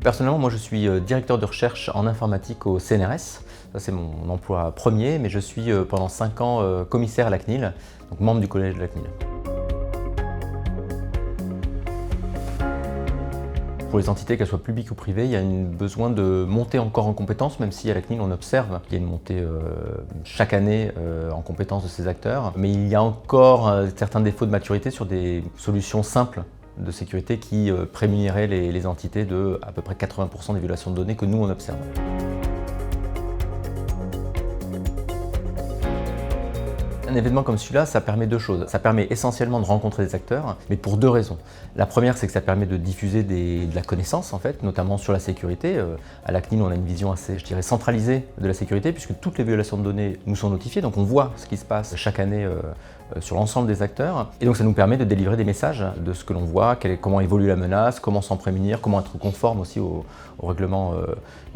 Personnellement, moi je suis directeur de recherche en informatique au CNRS. Ça c'est mon emploi premier, mais je suis pendant 5 ans commissaire à la CNIL, donc membre du collège de la CNIL. Pour les entités, qu'elles soient publiques ou privées, il y a besoin de monter encore en compétences, même si à la CNIL on observe qu'il y a une montée chaque année en compétences de ces acteurs. Mais il y a encore certains défauts de maturité sur des solutions simples de sécurité qui prémuniraient les entités de à peu près 80% des violations de données que nous on observe. Un événement comme celui-là, ça permet deux choses. Ça permet essentiellement de rencontrer des acteurs, mais pour deux raisons. La première, c'est que ça permet de diffuser de la connaissance, en fait, notamment sur la sécurité. À la CNIL, on a une vision assez, je dirais, centralisée de la sécurité, puisque toutes les violations de données nous sont notifiées, donc on voit ce qui se passe chaque année sur l'ensemble des acteurs. Et donc ça nous permet de délivrer des messages de ce que l'on voit, comment évolue la menace, comment s'en prémunir, comment être conforme aussi au règlement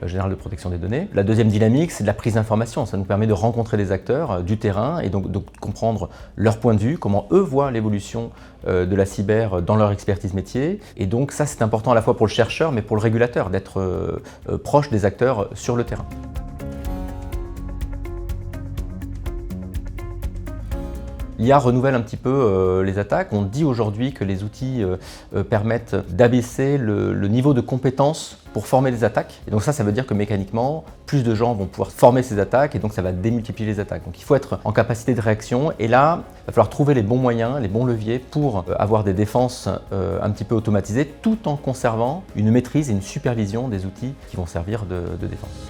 général de protection des données. La deuxième dynamique, c'est de la prise d'information. Ça nous permet de rencontrer des acteurs du terrain et donc de comprendre leur point de vue, comment eux voient l'évolution de la cyber dans leur expertise métier. Et donc ça, c'est important à la fois pour le chercheur, mais pour le régulateur, d'être proche des acteurs sur le terrain. L'IA renouvelle un petit peu les attaques. On dit aujourd'hui que les outils permettent d'abaisser le niveau de compétence pour former des attaques. Et donc ça veut dire que mécaniquement, plus de gens vont pouvoir former ces attaques et donc ça va démultiplier les attaques. Donc il faut être en capacité de réaction et là, il va falloir trouver les bons moyens, les bons leviers pour avoir des défenses un petit peu automatisées tout en conservant une maîtrise et une supervision des outils qui vont servir de défense.